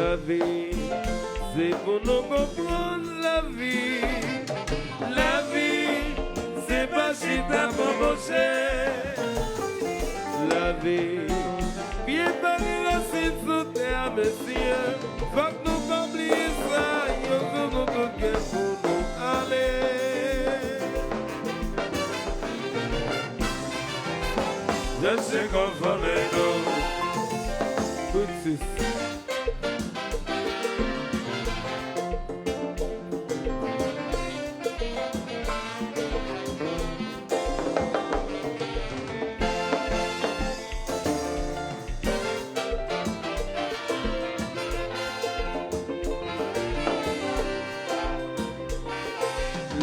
La vie, c'est pour nous comprendre la vie. La vie, c'est pas si t'as pas bossé. La vie, bien parler la cite sous terre, messieurs. Faut que nous pas oublier ça, yo, nous tout bien pour nous aller. Je sais qu'on va avec nous. Tout c'est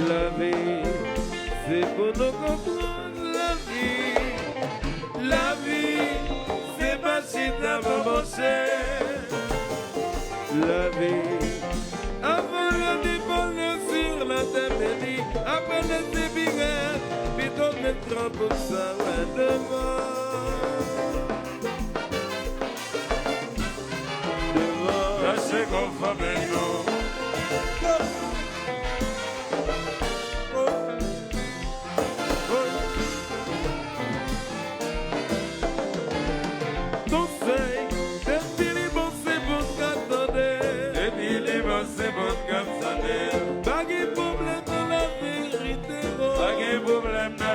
la vie, c'est pour nous comprendre la vie. La vie, c'est pas si t'as pas bossé. La vie, avant le dépôler sur la terre, après les débiguettes, puis d'autres mettront pour ça, ouais, devant. Devant, là c'est qu'on va maintenant.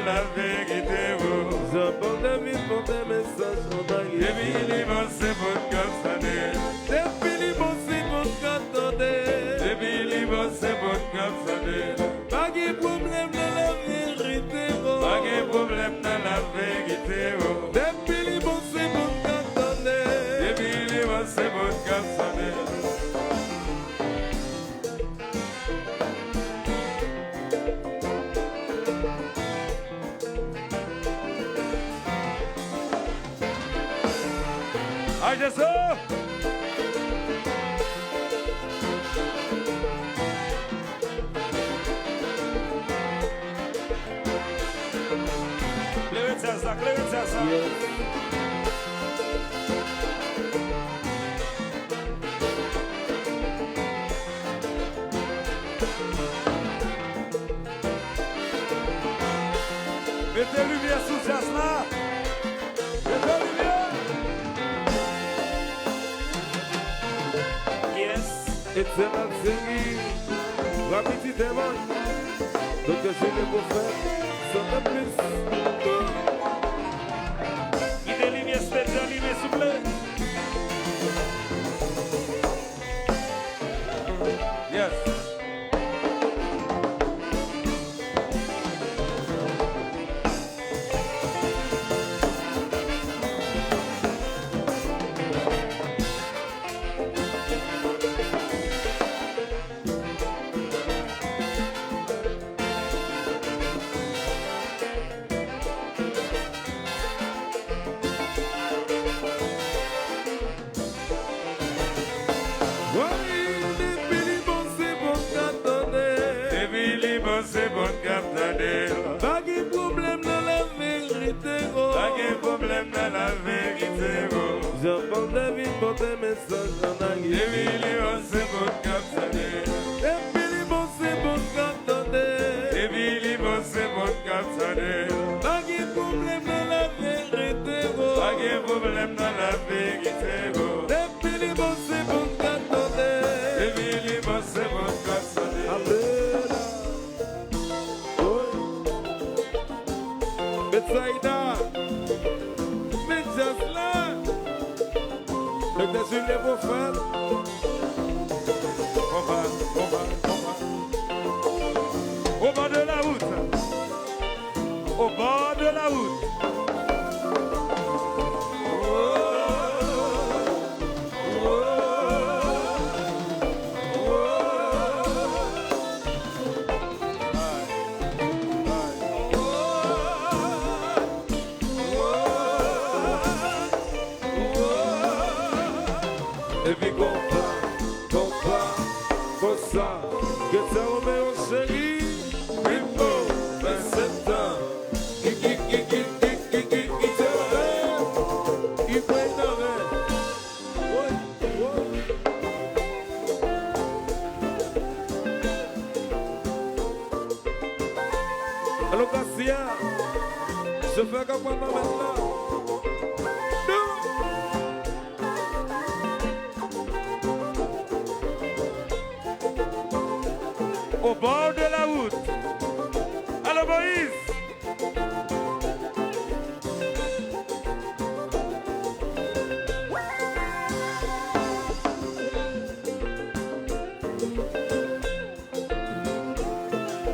La vérité, vous j'apporte la vie pour des messages en baguette. Depuis les bons, c'est votre capsané. Depuis les bons, c'est votre capsané. Depuis les bons, c'est votre capsané. Pas de problème dans la vérité, vous. Pas de problème dans la vérité, vous. Depuis les bons, c'est votre capsané. Depuis les bons, c'est votre capsané. Haydi so! Klevetsa, klevetsa. Mettez lumière sous jazz là. Mettez lumière. It's a man singing, rapidement devant. Donc je l'ai beau faire, sans de plus. Il est lumière, c'est déjà lumière, s'il vous plaît. Yes. C'est bon cap d'aller. Pas de problème dans la vérité, oh. Pas de problème dans la vérité, oh. J'apporte la vie pour des messages en anglais. Depuis les bons, c'est bon cap d'aller. Depuis les bons, c'est bon cap d'aller. Depuis les bons, c'est bon cap d'aller. Pas de problème dans la vérité, oh. Pas de problème dans la vérité, oh. Depuis les bons, c'est bon cap d'aller. Depuis les bons, c'est bon cap d'aller. Betsaïda, mais just là, le dessus les beaux fans. On va. Au bord de la route. Au bord de la route. Et puis compas, comme ça, que ça remet au chéri, Bimbo, 27 ans, qui te rêve, qui prenne la rêve. Alors, Cassia, je fais comme moi maintenant. Au bord de la route. Alors Moïse.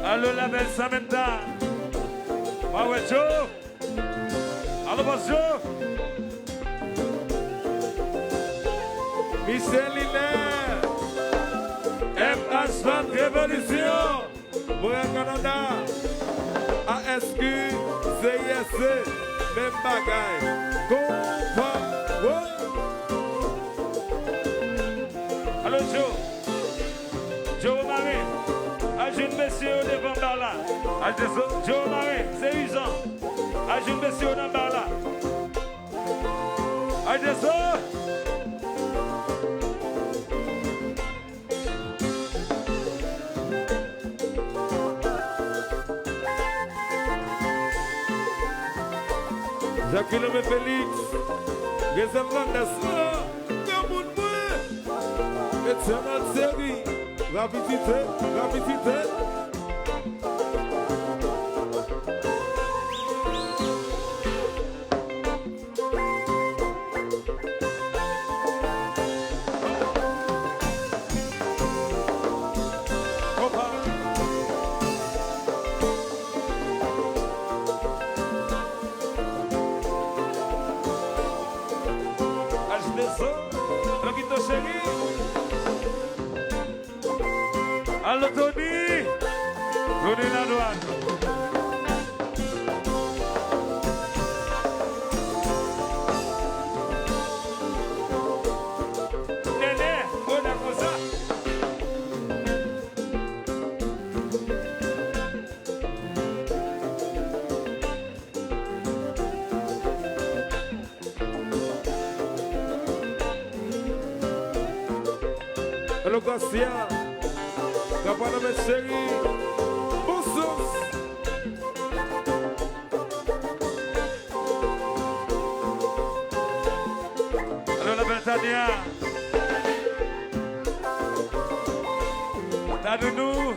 Alors la belle Samantha. Ah ouais Joe. Alors bonjour. Michel Hilaire, MH20 Révolution, Montréal Canada, ASQ, CISC, même bagaille, compas, Alors Joe Marie, ajoute monsieur devant par là. Joe Marie, c'est usant. Ajoute monsieur dans par là. Jacqueline Félix, Réserve Landesma, Gamoun Moué, Éternel Série, rapidité. Allô Tony, Tony la douane. Néné, on a comme ça. Allô Garcia, Capana mes chéris, bonsoir. Alors la belle Tania, t'as de nous.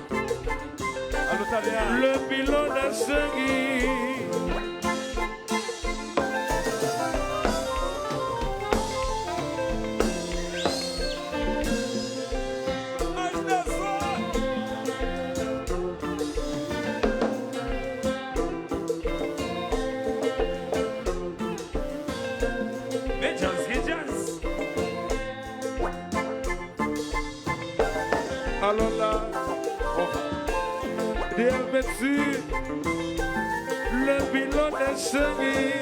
Allô Tania. Le bilan d'un chéri. Alors là, Dieu merci, le bilan des chéris.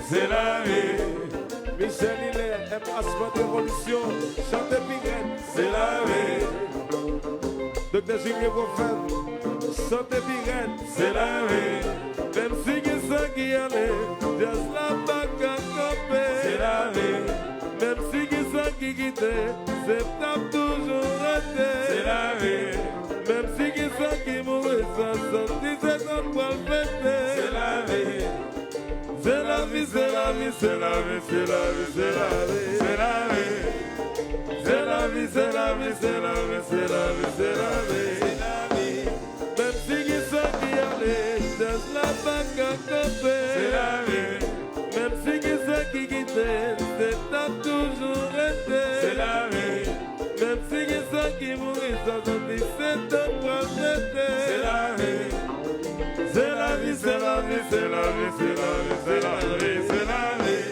C'est la vie. Michel Hilaire, MH20 Révolution, chantez Pirette, C'est la vie. Dr. Julien Prophète, chantez Pirette, C'est la vie. même si qui ça qui allait, just la bac à camper. C'est la vie. Même si qui ça qui quittait, c'est tape toujours resté. C'est la vie. Même si qui ça qui mourait, ça 77 ans pour le fêter. C'est la vie. C'est la vie, c'est la vie, c'est la vie, c'est la vie, c'est la vie. C'est la vie. C'est la vie, c'est la vie, c'est la vie, c'est la vie, c'est la vie. C'est la vie. Même si qui ça qui allait, just la bac à camper. C'est la vie. Même si qui ça qui quittait, c'est tape toujours resté. C'est la vie. Même si qui ça qui mourit, ça 77 ans pour le fêter. C'est la vie. C'est la vie, c'est la vie, c'est la vie, c'est la vie, c'est la vie, c'est la vie.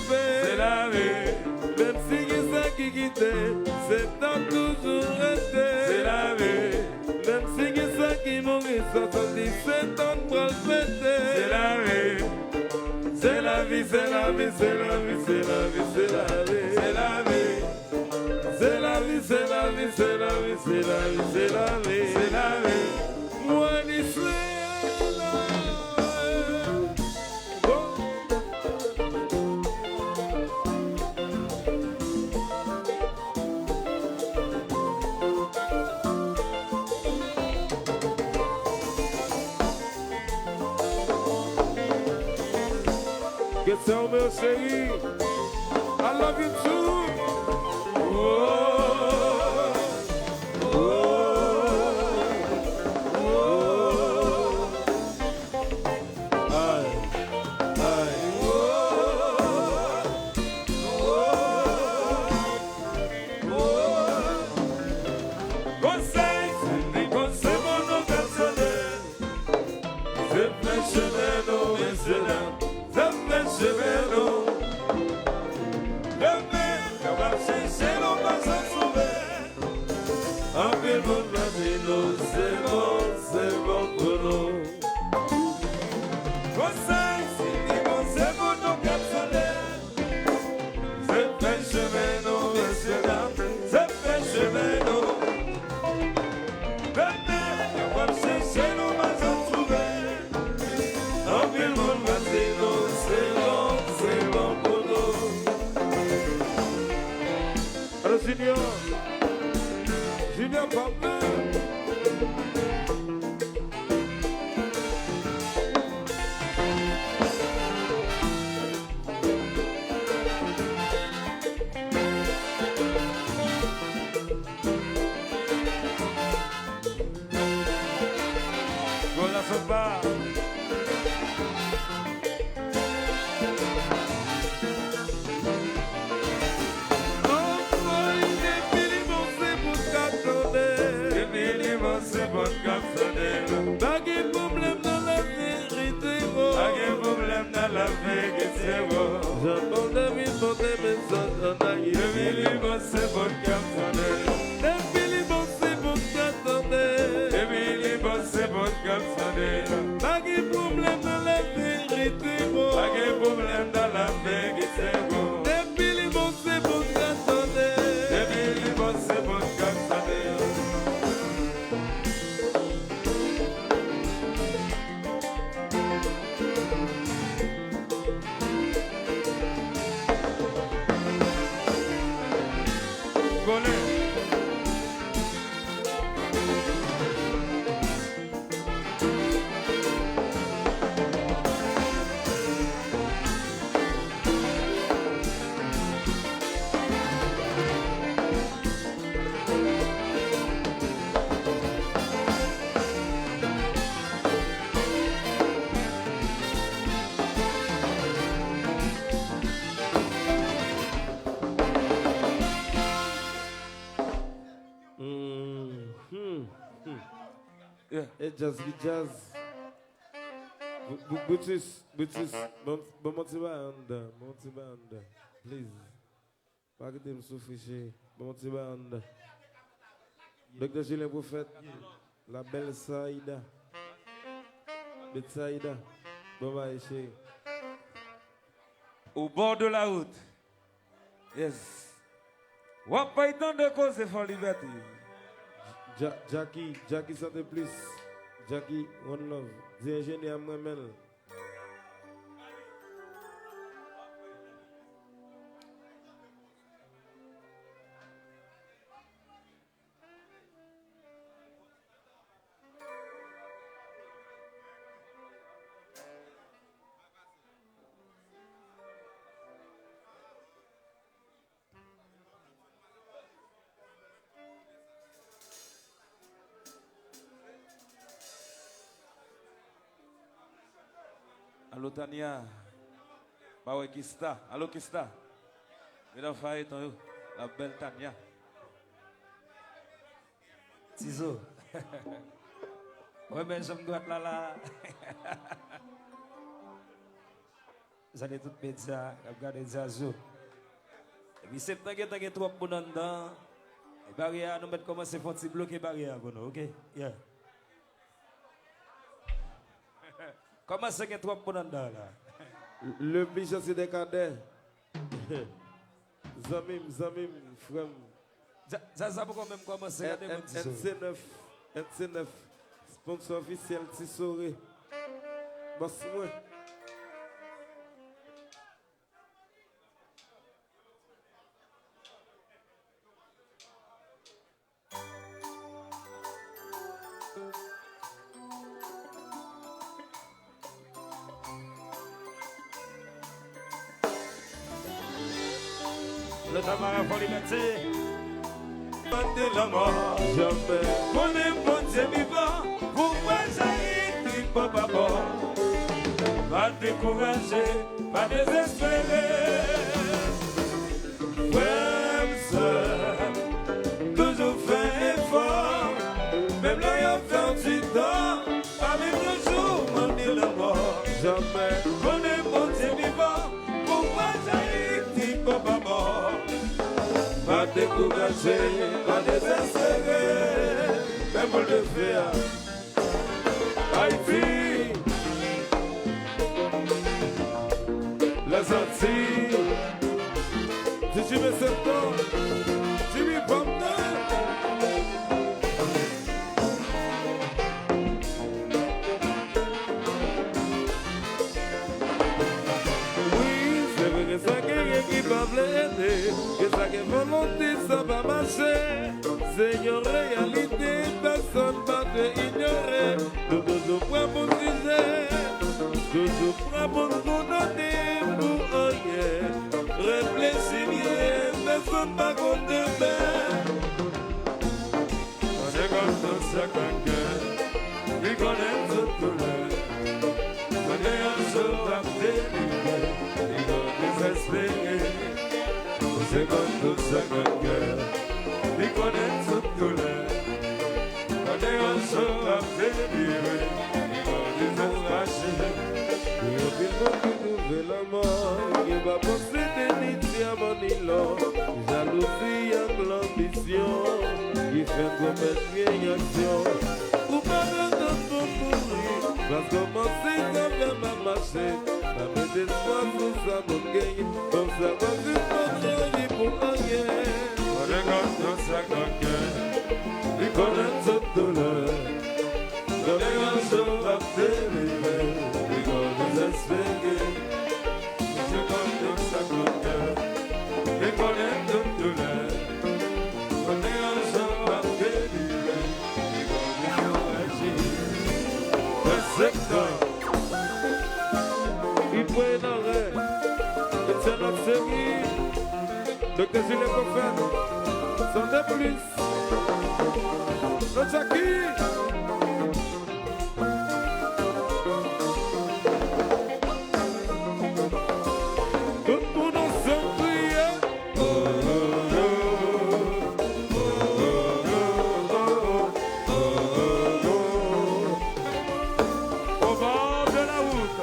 C'est la vie. Même si ça qui quitte, c'est tant toujours resté. C'est la vie. Même si ça qui mourit, 77 ans pour le fêter. C'est la vie. C'est la vie, c'est la vie, c'est la vie, c'est la vie, c'est la vie. C'est la vie. C'est la vie, c'est la vie, c'est la vie, c'est la vie, c'est la vie. C'est la vie. Moi, l'Israël. Get some meu chéri. I love you too. Whoa. Whoa. Whoa. Aye. Aye. Whoa. Whoa. Conseil, c'est conseil mon personnel. C'est plein chemin, non, mais c'est là. Je vais l'eau. Demain, on va chercher l'eau, on va s'en sauver. En ville, mon latino, c'est bon pour nous. Conseil, c'est bon, nos capsulaires. C'est fait chemin, nos messieurs, c'est fait chemin, nos. Demain, on va chercher l'eau, on va s'en sauver. En ville, mon latino, Junior, Junior Papa. Voilà son bar. Pas de problème dans la vérité, pas de problème dans la vérité. J'entends des mille pour des messages en aïe. Des mille c'est bon comme des mille c'est bon comme des mille c'est bon comme pas de problème dans la vérité, pas de problème dans la vérité. Des mille c'est bon comme des mille c'est bon comme Et jazz, Butis, monte banda, please. Pas que tu me souffres, monte banda. Docteur Julien Prophète, la belle Saïda, Betsaïda, bon bye chérie. Au bord de la route. Yes. Wap pas tant de causes for liberté. Jackie Santé Plus. Jackie One Love. Dis ingénieur moi-même. Allô Tania. Bah ouais, qui está? Allô, qui está? Mesdames, frères, la belle Tania. Ciseaux. Ouais, mais j'aime droite là. Vous allez tout mettre ça, regardez ça. Et puis c'est tant qu'il y a trop de monde dedans. Les barrières, nous mettons commencer à faire bloquer les barrières pour nous, ok? Yeah. Comment c'est qu'il y a trop de monde dedans là? Le bichon c'est des cadets. Zamim, frère. Ça pourquoi même commencer à NC9, sponsor officiel Tissoré. Boss moi. Le Tamara pour liberté. De la mort, jamais. On est bon Dieu vivant. Pourquoi j'arrive pas bord? Pas décourager, pas désespérer. Frère, sœur, toujours fait effort. Même là, il y a fait un petit temps. Pas même le jour, on dit la mort, jamais. On est bon Dieu vivant. Pourquoi j'arrive pas bord? Pas décourager, pas désespérer, même le faire. Haïti, les Antilles, si tu me sens temps, tu m'y prends oui, c'est vrai que ça qui va blender, que ça qui est volonté, ça va marcher. Seigneur, réalité, personne ne va te ignorer. Nous toujours prêts pour sujet, toujours prêts pour nous donner pour rien. Réfléchis bien, personne ne va compter bien. On est comme tout ça, quelqu'un, il connaît tout le on est un jour à délivrer, il va désespérer. C'est comme tout ça, quelqu'un. Il connaît toute douleur. On est un jour à délivrer. Il va désespérer. Il y a des gens qui trouvent la mort. Il va posséder ni diamant ni l'or. Jalousie et l'ambition. Il fait commettre une action. Pour pas de temps pour mourir. Parce que commencer ça vient ma marcher. La mettre d'espoir pour ça mon gagne. Comme ça va vite notre vie pour rien. On est comme tout ça quelqu'un. Il connaît toute douleur. On est un jour à délivrer. Il va désespérer. C'est comme tout ça quelqu'un. Il connaît toute douleur. On est un jour à délivrer. Il va désespérer. Le secteur. Il faut un arrêt. C'est notre série. Docteur Julien Coffin, sans de plus. Notre Jackie. Tout le monde ensemble prier. Au bord de la route.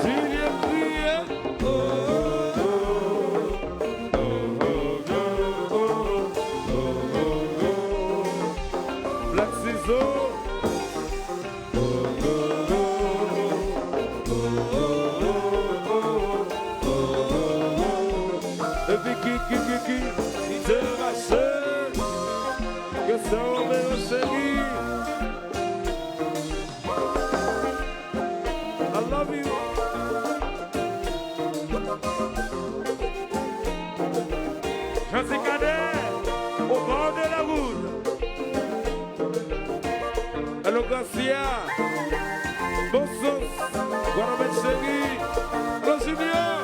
Julien prier. Black Ciseaux. Et puis qui, il te lâche. Que ça on met au chéri. I love you. Chantier cadet, au bord de la route. Hello Garcia. Bon sauce. Voilà mes chéris. Bon Junior.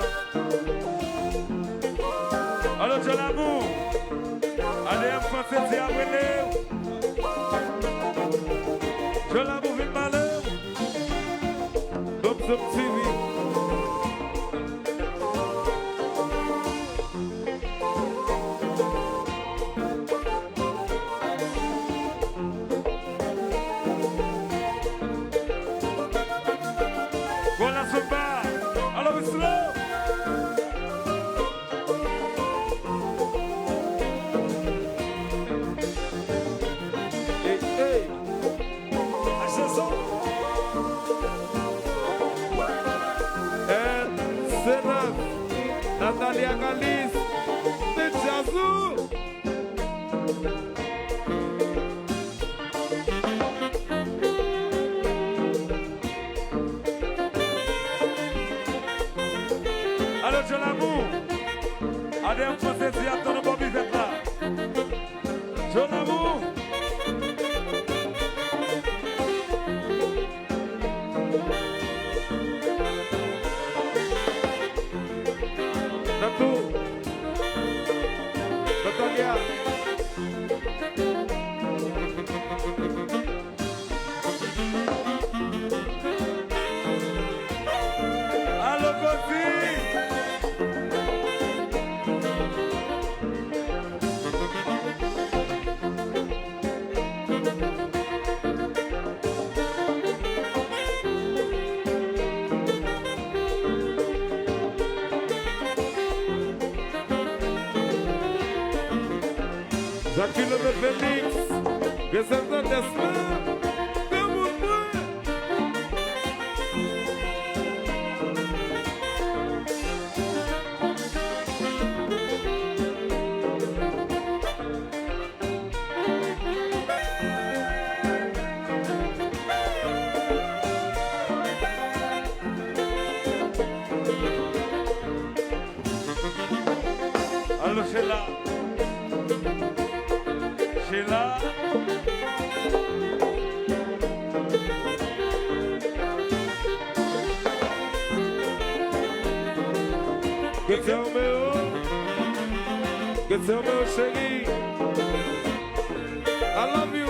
Alors, je l'amour. Allez, en français, c'est à venir. Je l'amour, vite malheur. Sub TV. Con la sopa. Alors, slow. Hey, hey. Senat, Natalia Galis, de Jazou. Alors, je l'amour. Allez, on peut se dire à ton bon bivette là. Je l'amour. Natou, Natalia. Allô, Kofi. Jacques Le Félix, Réservoir d'Espoir, de mon point. Allô, Sheila. Sheila. Que c'est o meu chéri. I love you.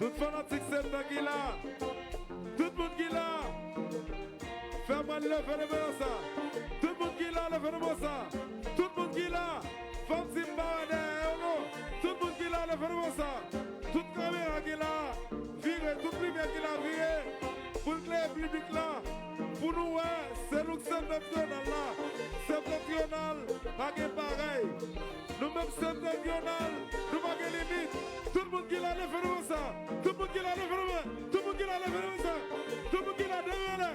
Tout fanatique c'est qui là. Tout le monde qui là. Fais-moi le faire de ça. Tout le monde qui là, le faire de ça. Tout le monde qui là. Femme Simba, tout le monde qui là, le faire de ça. Toute caméra qui là. Virez, toute lumière qui là, virez. Pour le public là. Pour nous, c'est nous qui sommes national là. C'est national, pas de pareil. Nous-mêmes sommes national, nous pas de limite. Tout le monde qui l'a fait de ça. Tout le monde qui l'a fait de ça. Tout le monde qui l'a fait de ça. Tout le monde qui l'a fait de ça.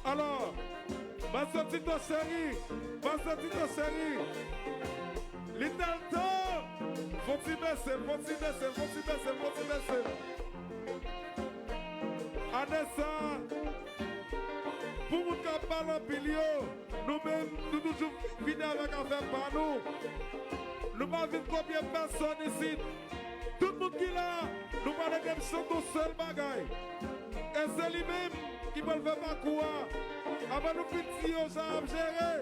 Alors, ma petite chérie, Little Toe, faut-il baisser. Anessa, pour nous qui parlent en pilio, nous-mêmes, nous toujours venons avec un affaire par nous. Nous ne savons pas combien de personnes ici. Tout le monde qui est là, nous parlons de son seul bagaille. Et c'est lui-même qui va le faire par quoi. Avant nous petits, on s'en gérer.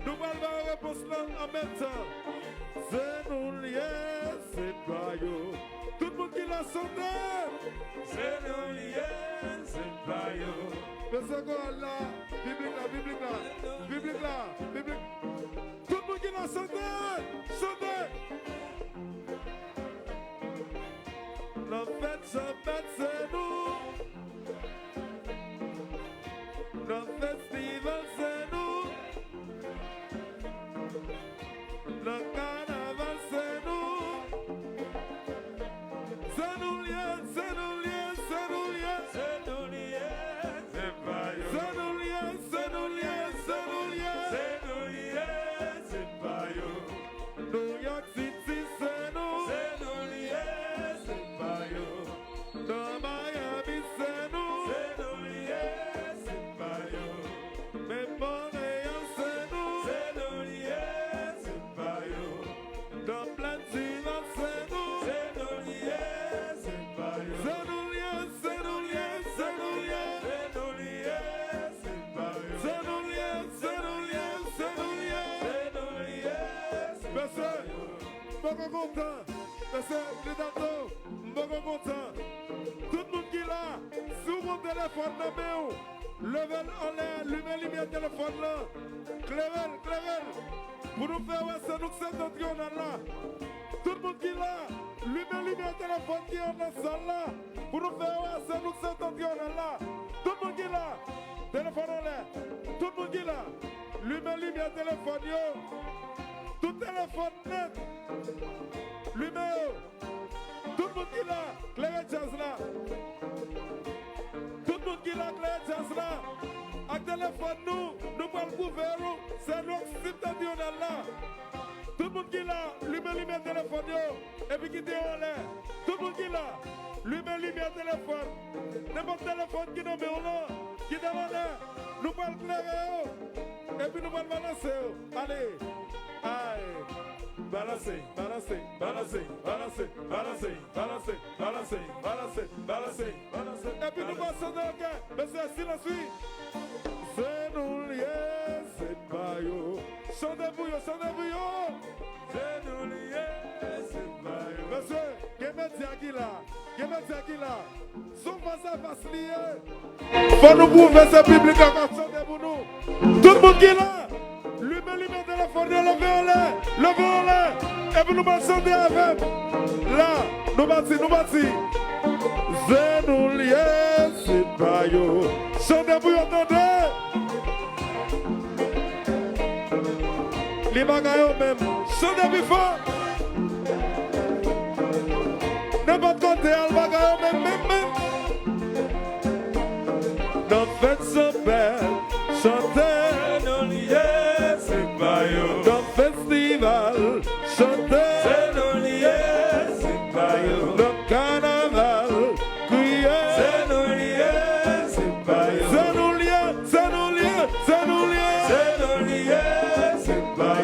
Nous allons avoir une réponse là en même temps. C'est nous liés, c'est pas yo. Tout le monde qui l'a sonné. C'est nous liés, c'est pas yo. Mais c'est quoi là? Biblique là. Tout le monde qui l'a sonné. La fête, c'est nous. Le festival, c'est nous. Le carnaval, c'est nous. C'est nous liés, c'est pas yo. C'est nous liés, c'est pas yo. New York City, c'est nous. C'est nous liés, c'est pas yo. Dans Miami, c'est nous. C'est nous liés, c'est pas yo. Mais Montréal, c'est nous. C'est nous liés, c'est pas yo. Dans Plantina, c'est nous. C'est nous liés, c'est pas yo. C'est nous liés, c'est pas yo. C'est nous liés. Monsieur, beaucoup content. Monsieur, les datos, beaucoup content. Tout le monde qui est là, sur mon téléphone, levez en l'air, allumez le téléphone là. Clével. Pour nous faire c'est nous qui sommes là. Tout le monde qui est là, allumez le téléphone qui est dans la salle là. Pour nous faire c'est nous qui sommes là. Tout le monde qui est là, téléphone en l'air. Tout le monde qui est là, allumez le téléphone yo. Tout téléphone net, numéro, tout le monde qui l'a, claire jazz là. Tout le monde qui l'a, claire jazz là. Avec téléphone nous parlons gouvernement, c'est notre citadin là. Tout le monde qui l'a, lui-même téléphone yo, et puis qui dit en l'air. Tout le monde qui l'a, lui-même téléphone. N'importe téléphone qui nous met en l'air, qui dit en l'air, nous parlons clair et puis nous parlons balancer. Allez. Aïe, balancer. Et puis nous passons dans le cœur, mais c'est silence. C'est nous liés, c'est pas yo. Chantez-vous yo. C'est nous liés, c'est pas yo. Monsieur, Gemet là. Son face à face lié. Faut nous prouver ce public encore, chantez-vous nous. Tout le monde qui est là. Lui-même téléphone, levez en l'air. Et puis nous passons avec. Là, nous bâtis. C'est nous liés, c'est pas yo. Chantez-vous, attendez. Les bagailles même. Chantez-vous fort. N'importe côté, les bagailles même. Dans fête so belle, chantez. Nous liés, c'est pas yo. Dans festival, chantez. C'est nous liés, c'est pas yo. Dans carnaval, criez. C'est nous liés, c'est pas yo. C'est nous liés, c'est pas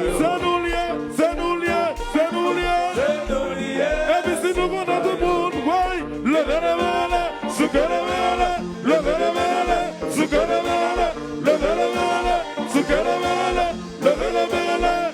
yo. C'est nous liés. Et puis si nous vendons tout le monde, ouais, levez les mains, soukez les mains, levez les mains, soukez les mains, levez les mains, soukez les mains, levez les mains.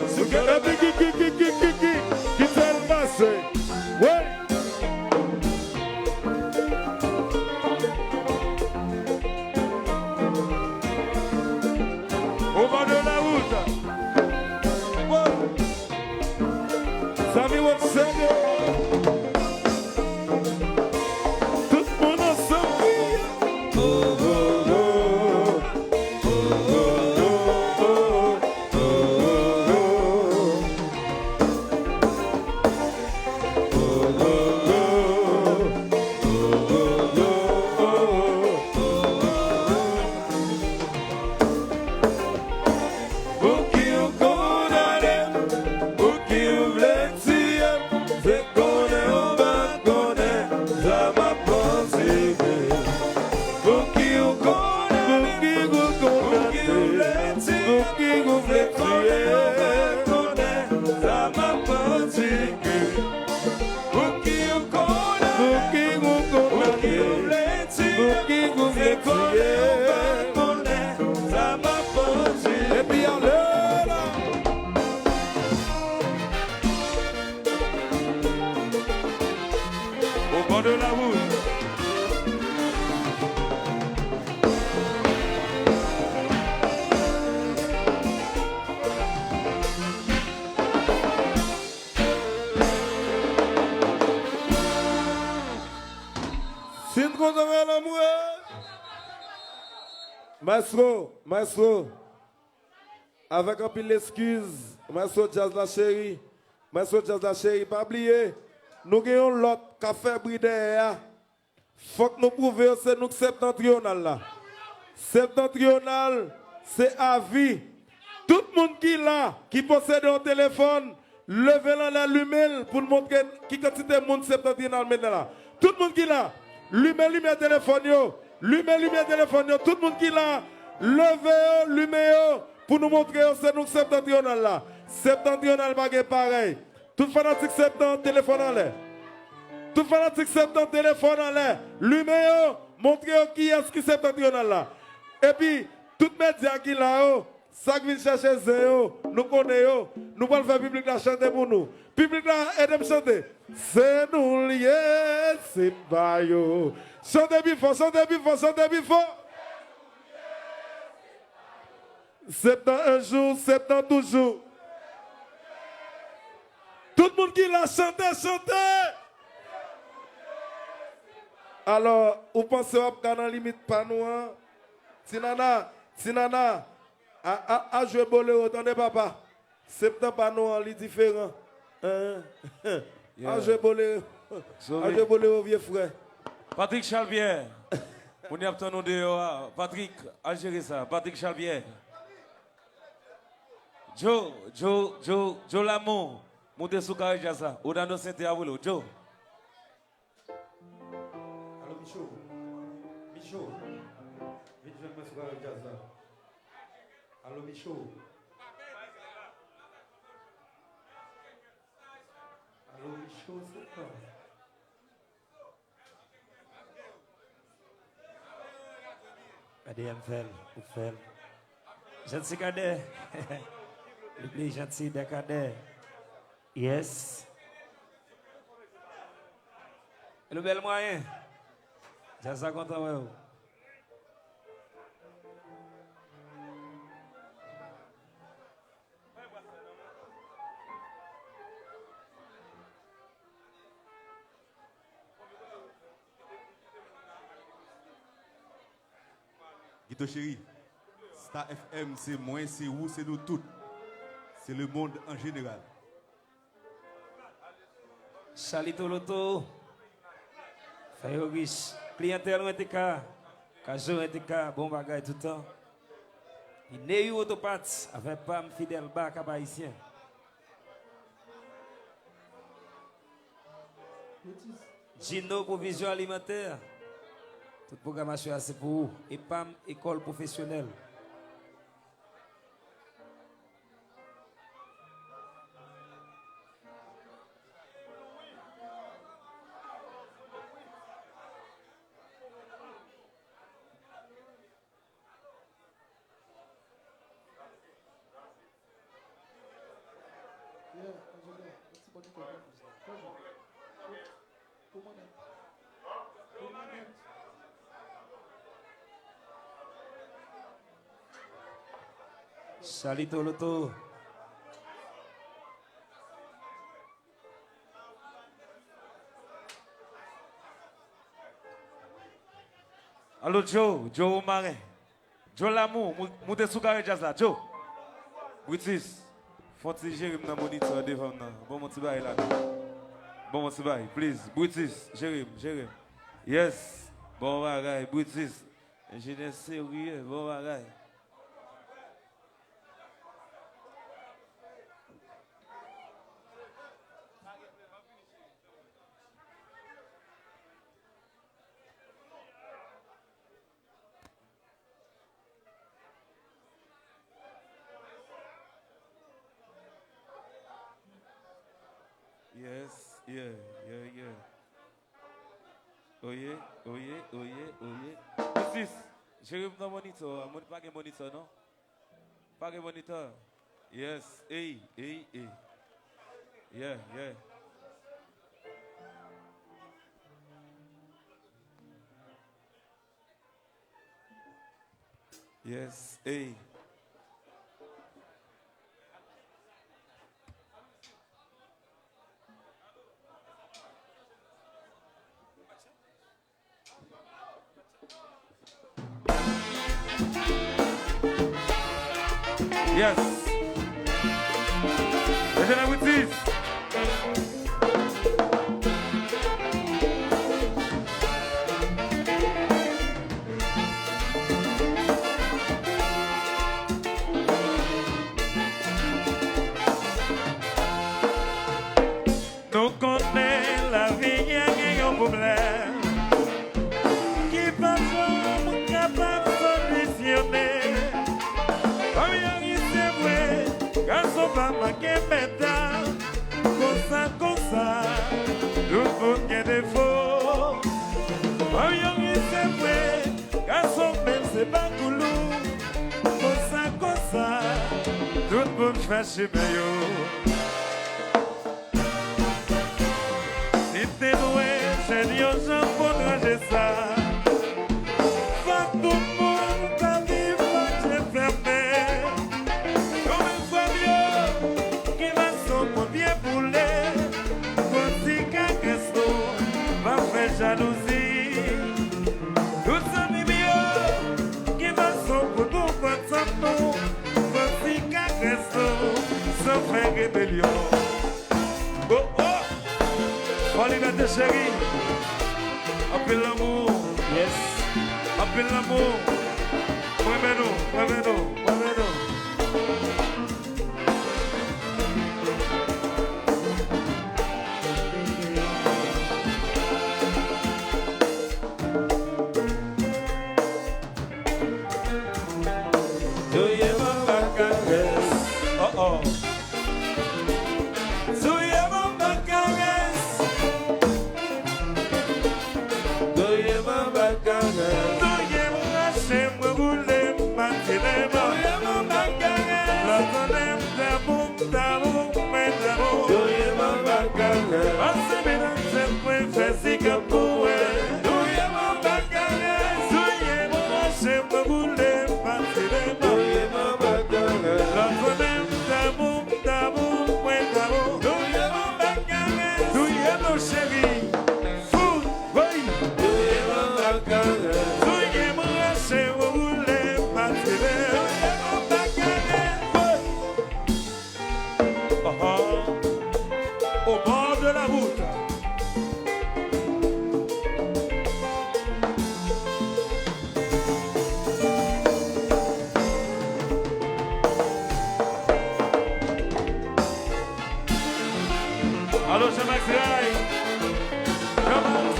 Maestro, avec un peu d'excuses, Maestro Jazz la chérie, pas oublier, nous avons l'autre café bridé. Faut que nous prouvions c'est nous septentrional là. Septentrional, c'est à vie. Tout le monde qui là, qui possède un téléphone, levez-le, allumez pour montrer qui quantité de monde septentrional maintenant là. Tout le monde qui là, allumez le téléphone yo, allumez le téléphone yo. Tout le monde qui là, levez-le, allumez pour nous montrer c'est nous septentrional là. Septentrional pas pareil. Tout fanatique septentrional téléphone en l'air. Tout fanatique septentrional téléphone en l'air. Allumez montrez qui est-ce qui septentrional là. Et puis tout média qui là ça qui vient chercher Zéo, nous connaissons, nous allons faire public la chanter pour nous. Public là, aidez-moi chanter. C'est nous liés, c'est pas yo. Chantez bien fort, chantez fort. 71 jours, 72 jours. Tout le monde qui l'a chanté. Alors, vous pensez qu'on a limite pas nous, hein? Sinana. À jouer boléro, attendez papa. C'est peut-être pas nous, les différents. À jouer boléro, vieux frère. Patrick Chalvier. On y a ton nom de Patrick, à gérer ça. Patrick Chalvier. Joe Lamont. Montez sous carré ça. Ou dans nos synthés à vous, Joe. Allô, Michaud. Vite, je vais me mettre sur le là. Allô, Michaud. C'est quoi? Cadet Mfel, Oufel. Gentil cadet. Le plus gentil des cadets. Yes. Le bel moyen. J'ai ça content, ouais. Guito chéri, Star FM, c'est moi, c'est vous, c'est nous tous. C'est le monde en général. Salito Loto. Fayo riche. Clientèle ou NTK. Kajo NTK. Bon bagay tout le temps. Il n'est eu autopat avec Pam Fidel Bak à Haïtien. Gino Provision Alimentaire. Toute programmation c'est pour vous. Et PAM École Professionnelle. Salito Loto. Allô, Joe Marin. Joe L'amour, montez sous carré jazz là, Joe. British, faut que gérer mon moniteur devant nous. Bon, mon petit bail là. Bon, mon petit bail, please. British, gérer. Yes. Bon, bagaille, British. Ingénieur sérieux, bon bagaille. Yes, yeah. Oh yeah. This is, j'ai mon moniteur. Mon pas de moniteur, non? Pas de moniteur. Yes, hey. Yeah. Yes, hey. Yes. Mettez la boutique. Nous connaissons la vie, il y a un problème qui pas capable de solutionner. C'est vrai, quand son papa qui est métal, comme ça, tout le monde qui est défaut. C'est vrai, quand son père c'est pas coulou, comme ça, tout le monde fait chez meilleur. Si t'es doué, c'est Dieu, j'en pour ranger ça. Pas tout le monde t'a dit, pas j'ai fermé. Comme un famille qui va son bien bouler. Quand si quelqu'un va faire jalousie. Tout ça n'est mieux qui va son pour nous, pas de sang. Quand si quelqu'un ça fait rébellion. Oh oh! Oh, liberté chérie, appelle l'amour, yes, appelle l'amour, muévenos. Oh oh. Au bord de la route. Allô, c'est Max Ray. Comment?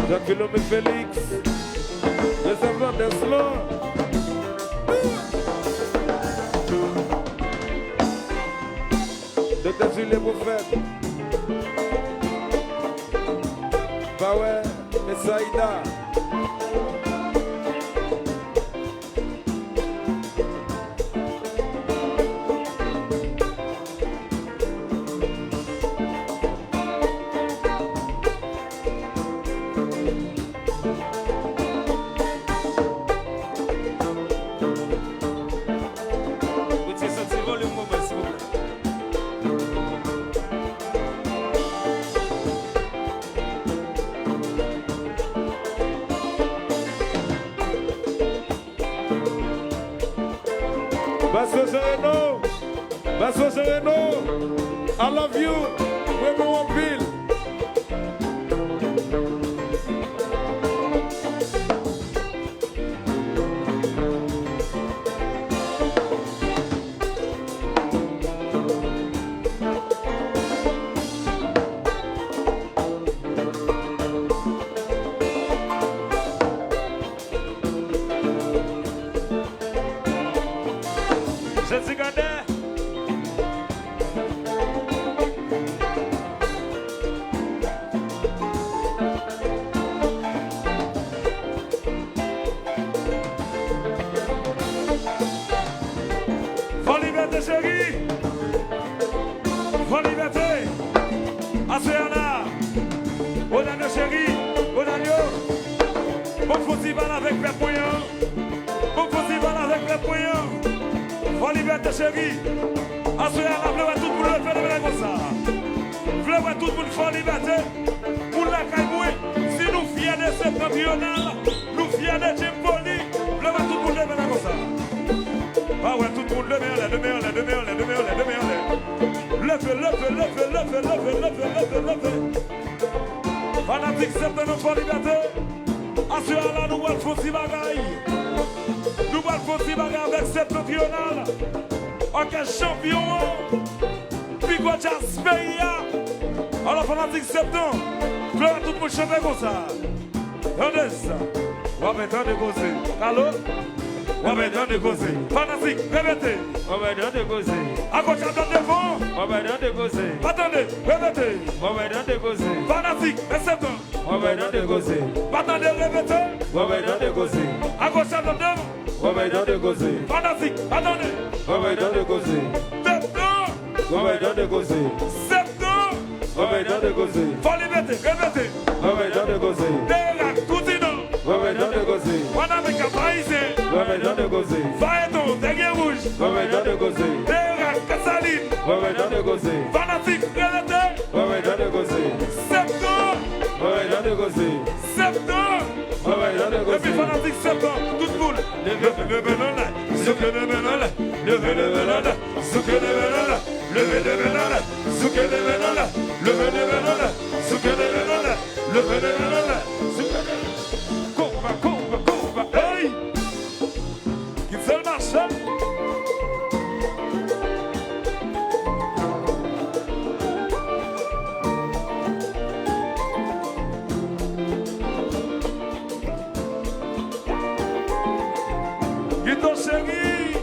Jacques Philomé Félix, Je sais pas des slow. Docteur Julien Prophète. Bah ouais, et Saïda. Basso Sereno, I love you, we're going to Bill. Fanatique certainement pour liberté. Assurez-la, nous allons faire si bagaille. Nous allons faire si bagaille avec cette nationale. Ok, champion. Puis quoi, Jazz Pays. Alors, fanatique septembre. Pleure tout le monde chanter comme ça. Attendez ça. On va mettre un de causer. Allô? On va mettre un de causer. Fanatique, répétez. On va mettre un de causer. À gauche, attendez devant. On va mettre un de causer. Attendez, répétez. On va mettre un de causer. Fanatique, septembre. On va mettre un de causer. Attendez, répétez. On va mettre un de causer. À gauche, attendez. On va mettre un de causer. Fanatique, attendez. On va mettre un de causer. Septembre. On va mettre un de causer. Septembre. On va mettre un de causer. Faut liberté, répétez. On va mettre un de causer. Derrière, tout est non. On va mettre un de causer. On a avec un païsien. On va mettre un de causer. Fayeton, derrière rouge. On va mettre un de causer. Derrière, Cassaline. On va mettre un de causer. Fanatique, répétez. On va mettre un de causer. Septembre. On va mettre un de causer. Septembre. On va mettre un de Et causer. puis fanatique septembre, tout le monde. Levez le bénol, souke le bénol, levez le bénol, souke le bénol, levez le bénol, souke le bénol, levez le bénol, souke le bénol, levez le bénol, souke le bénol. Combat, combat, combat, hey! Qui fait le marché? Guido Segui.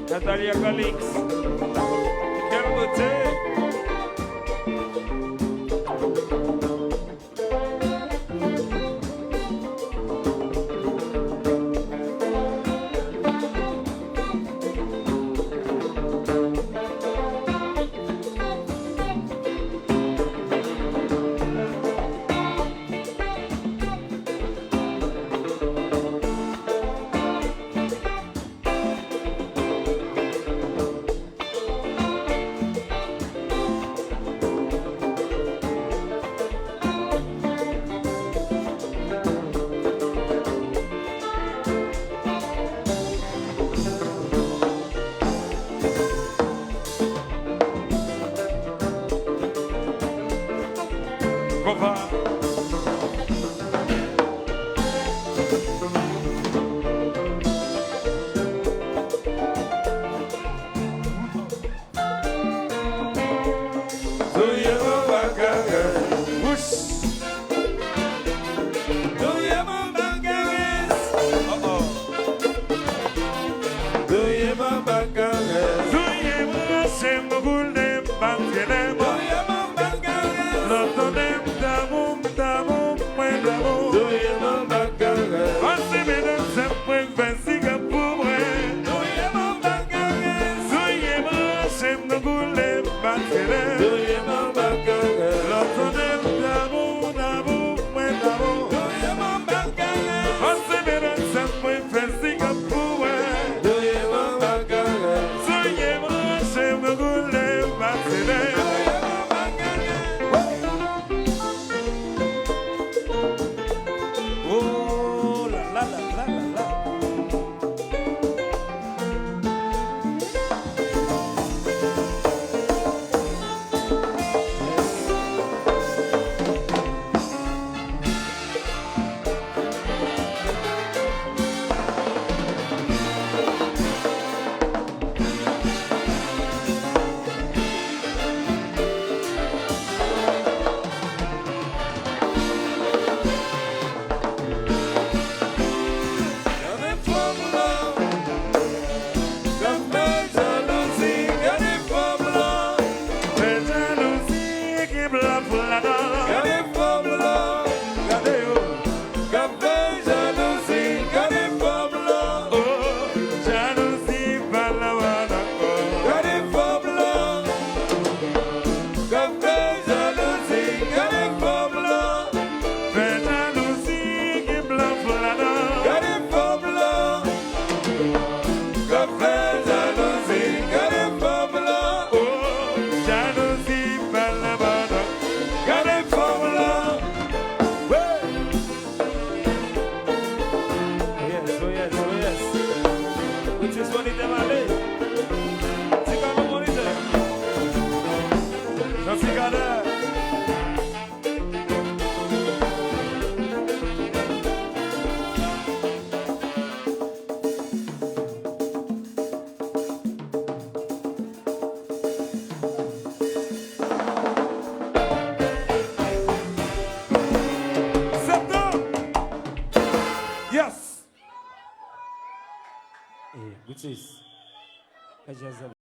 Natalia Calix. Quelle beauté. Copa. Yes.